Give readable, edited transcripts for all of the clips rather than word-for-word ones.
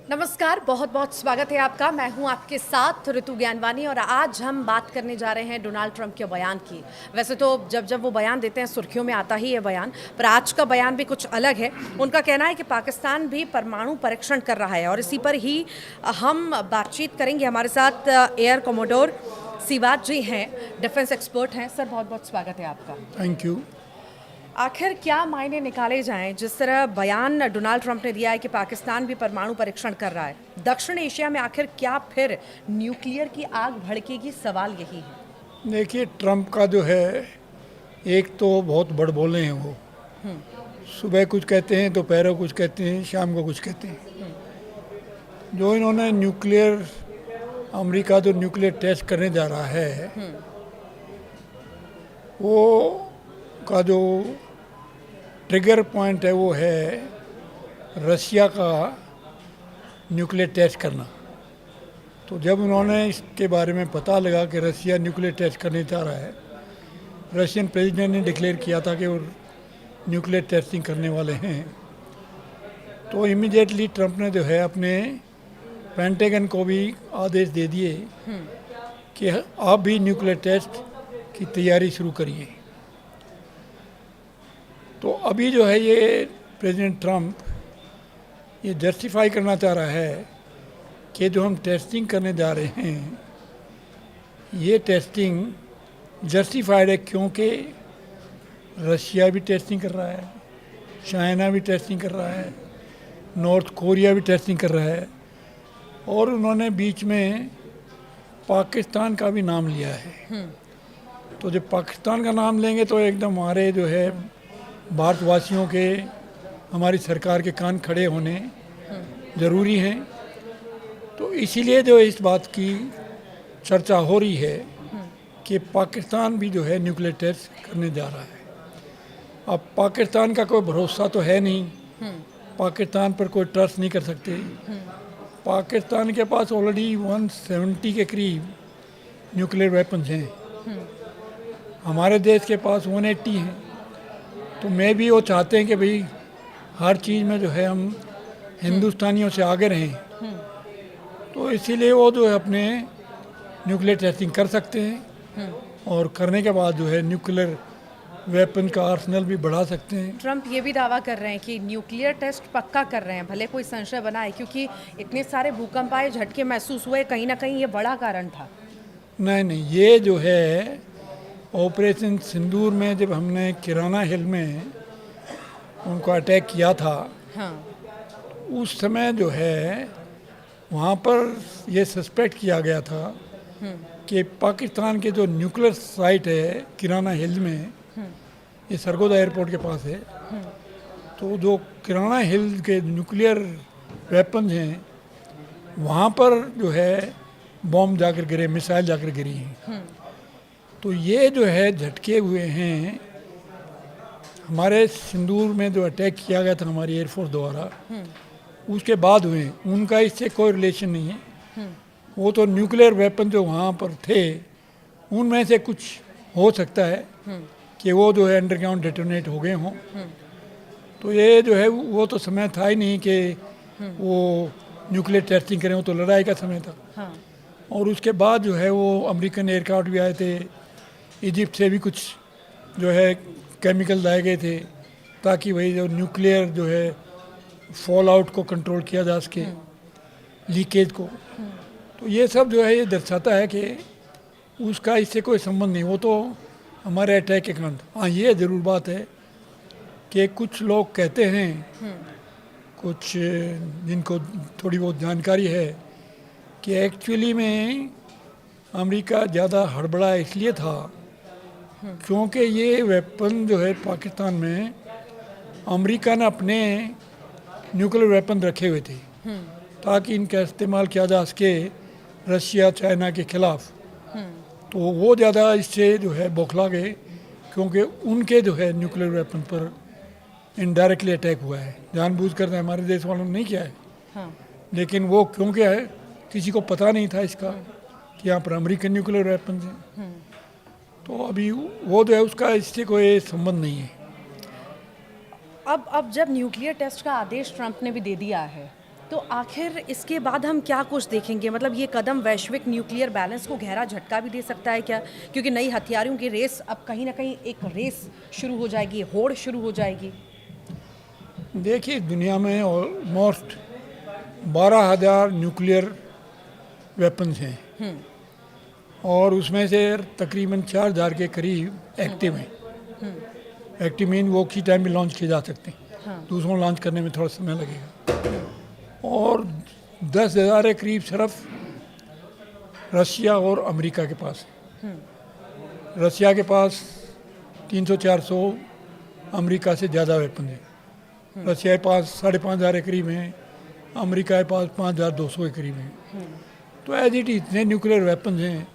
नमस्कार, बहुत बहुत स्वागत है आपका। मैं हूं आपके साथ ऋतु ज्ञानवानी और आज हम बात करने जा रहे हैं डोनाल्ड ट्रंप के बयान की। वैसे तो जब जब वो बयान देते हैं सुर्खियों में आता ही है बयान, पर आज का बयान भी कुछ अलग है। उनका कहना है कि पाकिस्तान भी परमाणु परीक्षण कर रहा है और इसी पर ही हम बातचीत करेंगे। हमारे साथ एयर कमोडोर सिवाज जी हैं, डिफेंस एक्सपर्ट हैं। सर, बहुत बहुत स्वागत है आपका। Thank you. आखिर क्या मायने निकाले जाएं जिस तरह बयान डोनाल्ड ट्रंप ने दिया है कि पाकिस्तान भी परमाणु परीक्षण कर रहा है, दक्षिण एशिया में आखिर क्या फिर न्यूक्लियर की आग भड़केगी? सवाल यही है। देखिए, ट्रंप का जो है, एक तो बहुत बड़बोले हैं वो। सुबह कुछ कहते हैं, दोपहर को कुछ कहते हैं, शाम को कुछ कहते हैं। जो इन्होंने न्यूक्लियर, अमेरिका जो न्यूक्लियर टेस्ट करने जा रहा है, वो का जो ट्रिगर पॉइंट है वो है रशिया का न्यूक्लियर टेस्ट करना। तो जब उन्होंने इसके बारे में पता लगा कि रशिया न्यूक्लियर टेस्ट करने जा रहा है, रशियन प्रेसिडेंट ने डिक्लेयर किया था कि वो न्यूक्लियर टेस्टिंग करने वाले हैं, तो इमीडिएटली ट्रंप ने जो है अपने पेंटागन को भी आदेश दे दिए कि आप भी न्यूक्लियर टेस्ट की तैयारी शुरू करिए। तो अभी जो है ये प्रेसिडेंट ट्रंप ये जस्टिफाई करना चाह रहा है कि जो हम टेस्टिंग करने जा रहे हैं, ये टेस्टिंग जस्टिफाइड है क्योंकि रशिया भी टेस्टिंग कर रहा है, चाइना भी टेस्टिंग कर रहा है, नॉर्थ कोरिया भी टेस्टिंग कर रहा है, और उन्होंने बीच में पाकिस्तान का भी नाम लिया है। तो जब पाकिस्तान का नाम लेंगे तो एकदम हमारे जो है भारतवासियों के, हमारी सरकार के कान खड़े होने ज़रूरी हैं। तो इसीलिए जो इस बात की चर्चा हो रही है कि पाकिस्तान भी जो है न्यूक्लियर टेस्ट करने जा रहा है। अब पाकिस्तान का कोई भरोसा तो है नहीं, पाकिस्तान पर कोई ट्रस्ट नहीं कर सकते। पाकिस्तान के पास ऑलरेडी 170 के करीब न्यूक्लियर वेपन्स हैं, हमारे देश के पास 180 हैं। तो मैं भी वो चाहते हैं कि भाई हर चीज़ में जो है हम हिंदुस्तानियों से आगे रहें। तो इसीलिए वो जो है अपने न्यूक्लियर टेस्टिंग कर सकते हैं और करने के बाद जो है न्यूक्लियर वेपन का आर्सेनल भी बढ़ा सकते हैं। ट्रंप ये भी दावा कर रहे हैं कि न्यूक्लियर टेस्ट पक्का कर रहे हैं, भले कोई संशय बना है, क्योंकि इतने सारे भूकंप आए, झटके महसूस हुए, कहीं ना कहीं ये बड़ा कारण था। नहीं, ये जो है ऑपरेशन सिंदूर में जब हमने किराना हिल में उनको अटैक किया था, उस समय जो है वहाँ पर ये सस्पेक्ट किया गया था कि पाकिस्तान के जो न्यूक्लियर साइट है किराना हिल में, ये सरगोदा एयरपोर्ट के पास है, तो जो किराना हिल के न्यूक्लियर वेपन्स हैं वहाँ पर जो है बॉम्ब जाकर गिरे, मिसाइल जाकर गिरी हैं। तो ये जो है झटके हुए हैं, हमारे सिंदूर में जो अटैक किया गया था हमारी एयरफोर्स द्वारा, उसके बाद हुए, उनका इससे कोई रिलेशन नहीं है। वो तो न्यूक्लियर वेपन जो वहाँ पर थे उनमें से कुछ हो सकता है कि वो जो है अंडरग्राउंड डेटोनेट हो गए हों। तो ये जो है वो तो समय था ही नहीं कि वो न्यूक्लियर टेस्टिंग करें, वो तो लड़ाई का समय था। और उसके बाद जो है वो अमेरिकन एयरक्राफ्ट भी आए थे, इजिप्ट से भी कुछ जो है केमिकल लाए गए थे ताकि वही जो न्यूक्लियर जो है फॉल आउट को कंट्रोल किया जा सके, लीकेज को। तो ये सब जो है ये दर्शाता है कि उसका इससे कोई संबंध नहीं, वो तो हमारे अटैक के कारण। हाँ, ये ज़रूर बात है कि कुछ लोग कहते हैं, कुछ जिनको थोड़ी बहुत जानकारी है, कि एक्चुअली में अमेरिका ज़्यादा हड़बड़ा इसलिए था क्योंकि ये वेपन जो है पाकिस्तान में अमेरिका ने अपने न्यूक्लियर वेपन रखे हुए थे ताकि इनका इस्तेमाल किया जा सके रशिया चाइना के खिलाफ। तो वो ज़्यादा इससे जो है बौखला गए क्योंकि उनके जो है न्यूक्लियर वेपन पर इनडायरेक्टली अटैक हुआ है, जानबूझकर हमारे देश वालों ने नहीं किया है। लेकिन वो क्योंकि है किसी को पता नहीं था इसका कि यहाँ पर अमेरिकन न्यूक्लियर वेपन हैं। तो अभी वो जो है उसका इससे कोई संबंध नहीं है। अब जब न्यूक्लियर टेस्ट का आदेश ट्रंप ने भी दे दिया है, तो आखिर इसके बाद हम क्या कुछ देखेंगे? मतलब ये कदम वैश्विक न्यूक्लियर बैलेंस को गहरा झटका भी दे सकता है क्या? क्योंकि नई हथियारों की रेस अब कहीं न कहीं एक रेस शुरू हो जाएगी, होड़ शुरू हो जाएगी। देखिए, दुनिया में ऑलमोस्ट 12,000 न्यूक्लियर वेपन्स हैं और उसमें से तकरीबन 4,000 के करीब एक्टिव हैं। एक्टिव मीन वो किसी टाइम भी लॉन्च किए जा सकते हैं, दूसरों लॉन्च करने में थोड़ा समय लगेगा। और 10,000 के करीब सिर्फ रशिया और अमेरिका के पास है। रशिया के पास 300-400, अमेरिका से ज़्यादा वेपन है। रशिया के पास 5,500 के करीब हैं, अमेरिका के पास 5,200 के करीब हैं। तो एज इट इतने न्यूक्लियर वेपन्स हैं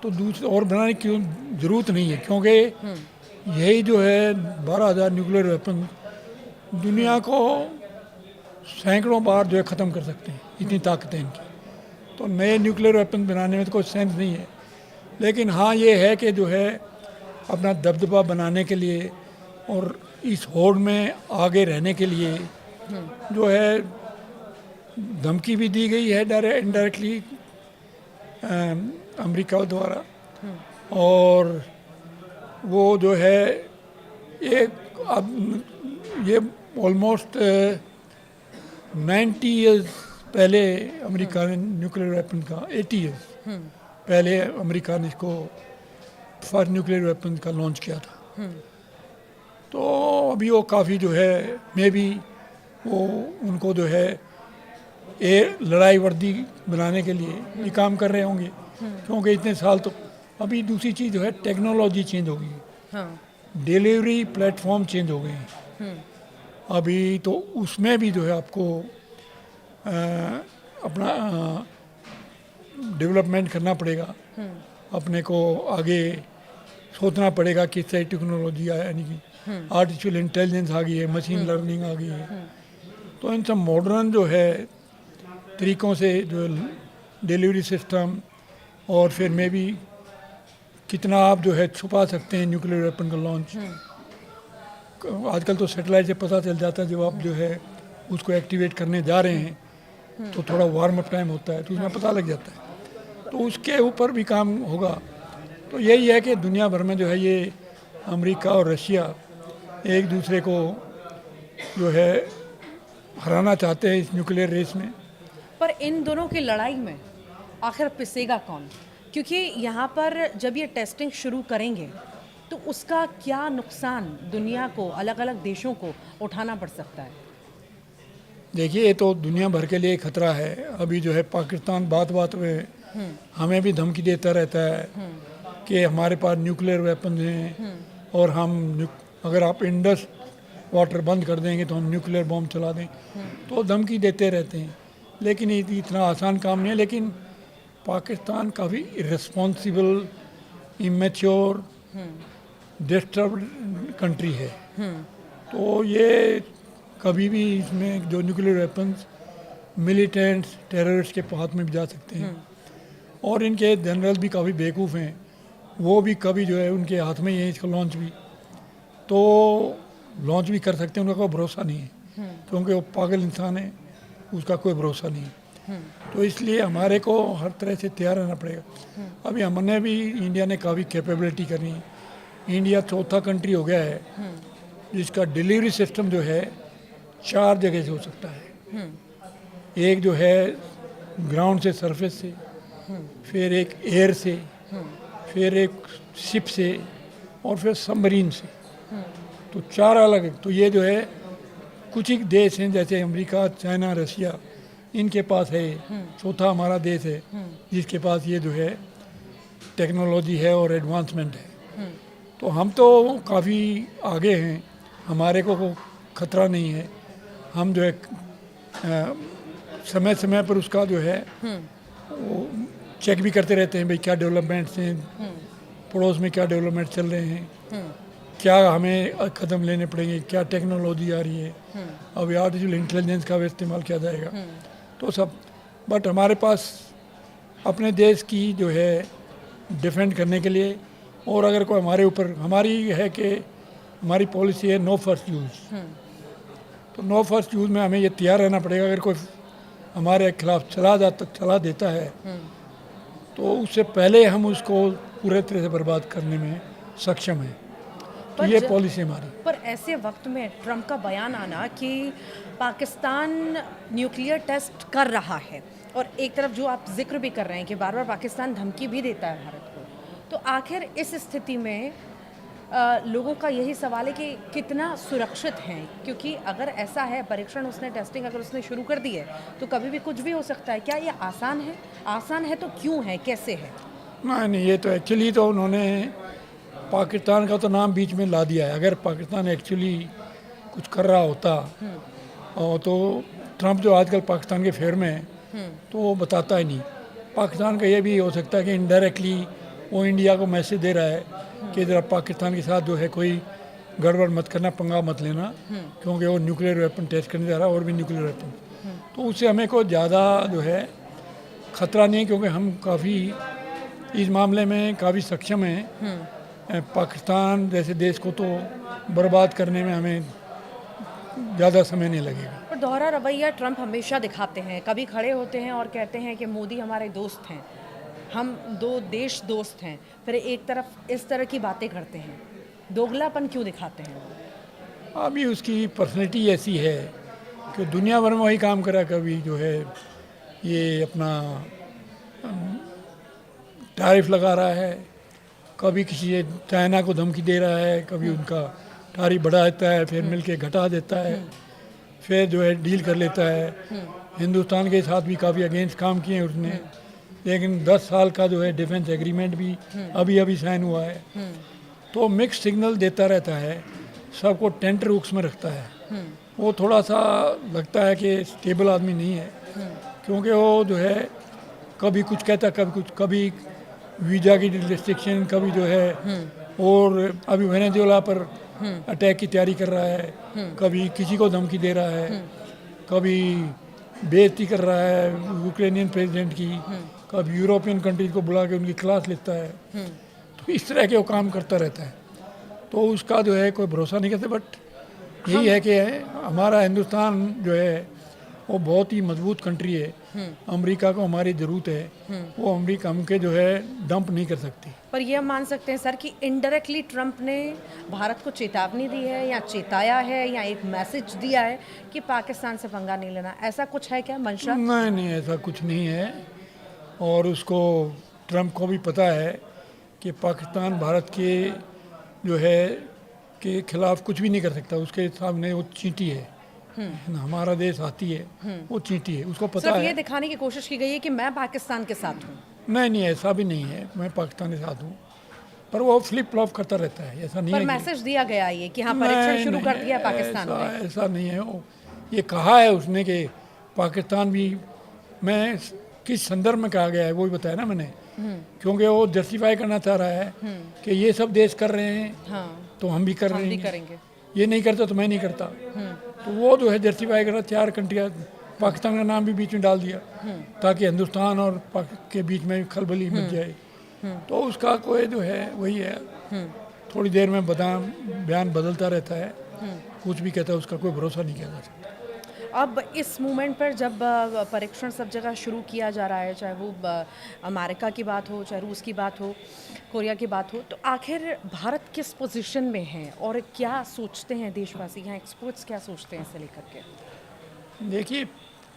तो दूसरे और बनाने की ज़रूरत नहीं है, क्योंकि यही जो है 12,000 न्यूक्लियर वेपन दुनिया को सैकड़ों बार जो है ख़त्म कर सकते हैं, इतनी ताकत है इनकी। तो नए न्यूक्लियर वेपन बनाने में तो कोई सेंस नहीं है। लेकिन हाँ, ये है कि जो है अपना दबदबा बनाने के लिए और इस होड़ में आगे रहने के लिए जो है धमकी भी दी गई है इनडायरेक्टली अमेरिका द्वारा। और वो जो है एक अब ये ऑलमोस्ट 90 ईयर्स पहले अमेरिका ने न्यूक्लियर वेपन का 80 ईयर्स पहले अमेरिका ने इसको फर्स्ट न्यूक्लियर वेपन का लॉन्च किया था। तो अभी वो काफ़ी जो है मे बी वो उनको जो है लड़ाई वर्दी बनाने के लिए ये काम कर रहे होंगे, क्योंकि इतने साल तो अभी दूसरी चीज़ जो है टेक्नोलॉजी चेंज हो गई है, डिलीवरी प्लेटफॉर्म चेंज हो गए हैं अभी। तो उसमें भी जो है आपको अपना डेवलपमेंट करना पड़ेगा, अपने को आगे सोचना पड़ेगा किस तरह टेक्नोलॉजी आया, यानी कि आर्टिफिशियल इंटेलिजेंस आ गई है, मशीन लर्निंग आ गई है। तो इन सब मॉडर्न जो है तरीक़ों से जो डिलीवरी सिस्टम और फिर में भी कितना आप जो है छुपा सकते हैं न्यूक्लियर वेपन का लॉन्च। आजकल तो सैटेलाइट से पता चल जाता है, जब आप जो है उसको एक्टिवेट करने जा रहे हैं तो थोड़ा वार्म अप टाइम होता है तो उसमें पता लग जाता है। तो उसके ऊपर भी काम होगा। तो यही है कि दुनिया भर में जो है ये अमेरिका और रशिया एक दूसरे को जो है हराना चाहते हैं इस न्यूक्लियर रेस में। पर इन दोनों की लड़ाई में आखिर पिसेगा कौन? क्योंकि यहाँ पर जब ये टेस्टिंग शुरू करेंगे तो उसका क्या नुकसान दुनिया को, अलग अलग देशों को उठाना पड़ सकता है? देखिए, ये तो दुनिया भर के लिए खतरा है। अभी जो है पाकिस्तान बात बात में हमें भी धमकी देता रहता है कि हमारे पास न्यूक्लियर वेपन हैं और हम अगर आप इंडस वाटर बंद कर देंगे तो हम न्यूक्लियर बॉम्ब चला दें। तो धमकी देते रहते हैं, लेकिन ये इतना आसान काम नहीं है। लेकिन पाकिस्तान काफ़ी इर्रेस्पॉन्सिबल, इमेच्योर, डिस्टर्ब्ड कंट्री है। तो ये कभी भी इसमें जो न्यूक्लियर वेपन्स मिलिटेंट्स, टेररिस्ट के हाथ में भी जा सकते हैं। और इनके जनरल भी काफ़ी बेवकूफ़ हैं, वो भी कभी जो है उनके हाथ में ही है इसका लॉन्च भी, तो लॉन्च भी कर सकते हैं। उनका कोई भरोसा नहीं है, क्योंकि वो पागल इंसान है, उसका कोई भरोसा नहीं है। तो इसलिए हमारे को हर तरह से तैयार रहना पड़ेगा। अभी हमने भी, इंडिया ने काफ़ी कैपेबिलिटी करनी है। इंडिया चौथा कंट्री हो गया है जिसका डिलीवरी सिस्टम जो है 4 जगह से हो सकता है। एक जो है ग्राउंड से, सरफेस से, फिर एक एयर से, फिर एक शिप से और फिर सबमरीन से। तो 4 अलग। तो ये जो है कुछ ही देश हैं जैसे अमेरिका, चाइना, रशिया, इनके पास है। चौथा हमारा देश है जिसके पास ये जो है टेक्नोलॉजी है और एडवांसमेंट है। तो हम तो काफ़ी आगे हैं, हमारे को खतरा नहीं है। हम जो है समय समय पर उसका जो है वो चेक भी करते रहते हैं, भाई क्या डेवलपमेंट्स हैं, पड़ोस में क्या डेवलपमेंट चल रहे हैं, क्या हमें कदम लेने पड़ेंगे, क्या टेक्नोलॉजी आ रही है, अभी आर्टिफिशियल इंटेलिजेंस का भी इस्तेमाल किया जाएगा। तो सब, बट हमारे पास अपने देश की जो है डिफेंड करने के लिए, और अगर कोई हमारे ऊपर, हमारी है कि हमारी पॉलिसी है नो फर्स्ट यूज़। तो नो फर्स्ट यूज़ में हमें ये तैयार रहना पड़ेगा। अगर कोई हमारे खिलाफ चला देता है तो उससे पहले हम उसको पूरे तरह से बर्बाद करने में सक्षम हैं। तो ये पॉलिसी हमारी। पर ऐसे वक्त में ट्रम्प का बयान आना कि पाकिस्तान न्यूक्लियर टेस्ट कर रहा है और एक तरफ जो आप जिक्र भी कर रहे हैं कि बार बार पाकिस्तान धमकी भी देता है भारत को, तो आखिर इस स्थिति में लोगों का यही सवाल है कि कितना सुरक्षित हैं, क्योंकि अगर ऐसा है परीक्षण उसने टेस्टिंग अगर उसने शुरू कर दी है तो कभी भी कुछ भी हो सकता है। क्या ये आसान है? आसान है तो क्यों है, कैसे है? नहीं, ये तो एक्चुअली तो उन्होंने पाकिस्तान का तो नाम बीच में ला दिया है। अगर पाकिस्तान एक्चुअली कुछ कर रहा होता और तो ट्रम्प जो आजकल पाकिस्तान के फेवर में है तो वो बताता ही नहीं। पाकिस्तान का ये भी हो सकता है कि इनडायरेक्टली वो इंडिया को मैसेज दे रहा है कि ज़रा पाकिस्तान के साथ जो है कोई गड़बड़ मत करना, पंगा मत लेना, क्योंकि वो न्यूक्लियर वेपन टेस्ट करने जा रहा है और भी न्यूक्लियर वेपन। तो उससे हमें कोई ज़्यादा जो है ख़तरा नहीं, क्योंकि हम काफ़ी इस मामले में काफ़ी सक्षम हैं। पाकिस्तान जैसे देश को तो बर्बाद करने में हमें ज़्यादा समय नहीं लगेगा। पर दोहरा रवैया ट्रम्प हमेशा दिखाते हैं, कभी खड़े होते हैं और कहते हैं कि मोदी हमारे दोस्त हैं, हम दो देश दोस्त हैं, फिर एक तरफ इस तरह की बातें करते हैं। दोगलापन क्यों दिखाते हैं? अभी उसकी पर्सनैलिटी ऐसी है कि दुनिया भर में वही काम करा। कभी जो है ये अपना टैरिफ लगा रहा है, कभी किसी चाइना को धमकी दे रहा है, कभी उनका टैरिफ बढ़ा देता है, फिर मिलके घटा देता है, फिर जो है डील कर लेता है। हिंदुस्तान के साथ भी काफ़ी अगेंस्ट काम किए हैं उसने, लेकिन 10 साल का जो है डिफेंस एग्रीमेंट भी अभी अभी साइन हुआ है। तो मिक्स सिग्नल देता रहता है, सबको टेंटर हुक्स में रखता है। वो थोड़ा सा लगता है कि स्टेबल आदमी नहीं है, क्योंकि वो जो है कभी कुछ कहता, कभी कुछ, कभी वीज़ा की रिस्ट्रिक्शन, कभी जो है और अभी वेनेजुएला पर अटैक की तैयारी कर रहा है, कभी किसी को धमकी दे रहा है, कभी बेइज्जती कर रहा है यूक्रेनियन प्रेसिडेंट की, कभी यूरोपियन कंट्रीज को बुला के उनकी क्लास लेता है। तो इस तरह के वो काम करता रहता है, तो उसका जो है कोई भरोसा नहीं करते। बट यही है कि हमारा हिंदुस्तान जो है वो बहुत ही मजबूत कंट्री है, अमेरिका को हमारी ज़रूरत है, वो अमेरिका हमके जो है डंप नहीं कर सकती। पर ये हम मान सकते हैं सर कि इनडायरेक्टली ट्रम्प ने भारत को चेतावनी दी है या चेताया है या एक मैसेज दिया है कि पाकिस्तान से पंगा नहीं लेना, ऐसा कुछ है क्या मंशा? नहीं, ऐसा कुछ नहीं है। और उसको ट्रम्प को भी पता है कि पाकिस्तान भारत के जो है के खिलाफ कुछ भी नहीं कर सकता। उसके सामने वो चींटी है, हमारा देश हाथी है, वो चींटी है, उसको पता है। ये दिखाने की कोशिश की गई है कि मैं पाकिस्तान के साथ हूँ। नहीं, ऐसा भी नहीं है, मैं पाकिस्तान के साथ हूँ, पर वो फ्लिप फ्लॉप करता रहता है, ऐसा नहीं पर है। मैसेज दिया गया ये कि हाँ परीक्षण शुरू कर दिया पाकिस्तान में। ऐसा नहीं है। वो ये कहा है उसने कि पाकिस्तान भी, मैं किस संदर्भ में कहा गया है वो भी बताया ना मैंने, क्योंकि वो जस्टिफाई करना चाह रहा है कि ये सब देश कर रहे हैं तो हम भी कर रहे हैं, ये नहीं करता तो मैं नहीं करता। तो वो जो है जस्टिफाई कर रहा, 4 कंट्रियाँ, पाकिस्तान का नाम भी बीच में डाल दिया ताकि हिंदुस्तान और के बीच में खलबली मच जाए। तो उसका कोई जो है वही है, थोड़ी देर में बयान बदलता रहता है, कुछ भी कहता है, उसका कोई भरोसा नहीं किया जा सकता। अब इस मूवमेंट पर जब परीक्षण सब जगह शुरू किया जा रहा है, चाहे वो अमेरिका की बात हो, चाहे रूस की बात हो, कोरिया की बात हो, तो आखिर भारत किस पोजीशन में है और क्या सोचते हैं देशवासी, यहाँ एक्सपर्ट्स क्या सोचते हैं इसे लेकर के? देखिए,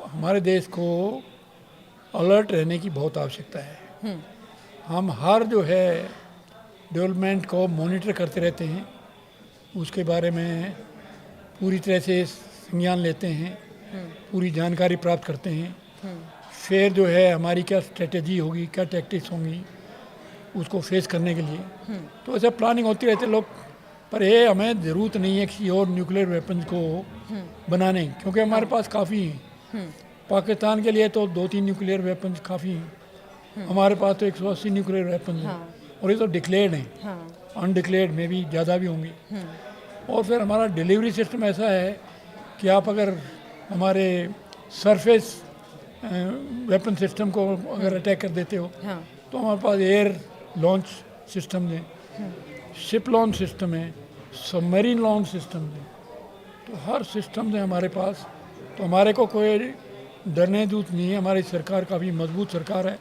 हमारे देश को अलर्ट रहने की बहुत आवश्यकता है। हम हर जो है डेवलपमेंट को मॉनिटर करते रहते हैं, उसके बारे में पूरी तरह से संज्ञान लेते हैं, पूरी जानकारी प्राप्त करते हैं, फिर जो है हमारी क्या स्ट्रेटजी होगी, क्या टैक्टिक्स होंगी उसको फेस करने के लिए। तो ऐसा प्लानिंग होती रहती है लोग, पर ये हमें ज़रूरत नहीं है किसी और न्यूक्लियर वेपन्स को बनाने, क्योंकि हमारे पास काफ़ी हैं। पाकिस्तान के लिए तो 2-3 न्यूक्लियर वेपन्स काफ़ी हैं, हमारे पास तो 180 न्यूक्लियर वेपन्स हैं, और ये तो डिक्लेयर्ड हैं, अनडिक्लेयर्ड में भी ज़्यादा भी होंगे। और फिर हमारा डिलीवरी सिस्टम ऐसा है कि आप अगर हमारे सरफेस वेपन सिस्टम को अगर अटैक कर देते हो तो हमारे पास एयर लॉन्च सिस्टम है, शिप लॉन्च सिस्टम है, सबमरीन लॉन्च सिस्टम है, तो हर सिस्टम है हमारे पास। तो हमारे को कोई डरने दूत नहीं है, हमारी सरकार काफ़ी मजबूत सरकार है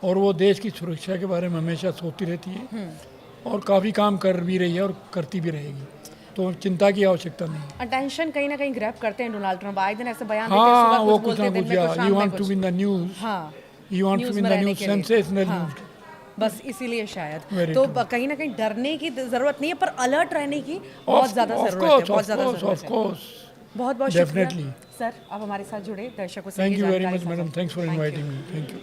और वो देश की सुरक्षा के बारे में हमेशा सोचती रहती है और काफ़ी काम कर भी रही है और करती भी रहेगी, तो चिंता की आवश्यकता नहीं है। अटेंशन कहीं ना कहीं ग्रैब करते हैं डोनाल्ड ट्रम्प, आए दिन ऐसे बयान देते हैं, हाँ, सुबह वो कुछ कुछ बोलते ना हैं, दिन कुछ, में कुछ, शाम यू में वांट टू कुछ। विन द न्यूज़, हाँ, you want to news win में द रहने न्यूज़, के लिए। सेंसेशनल हाँ, न्यूज़। बस इसीलिए शायद Very तो true. कहीं ना कहीं डरने की ज़रूरत नहीं है, पर अलर्ट रहने की बहुत ज़्यादा ज़रूरत है, बहुत ज़्यादा ज़रूरत ऑफ है। कोर्स। बहुत बहुत शुक्रिया Definitely. सर, आप हमारे साथ जुड़े, दर्शकों से थैंक ये यू वेरी जानकारी मच मैडम, साझा की। Thanks for Thank you. Inviting me, thank you.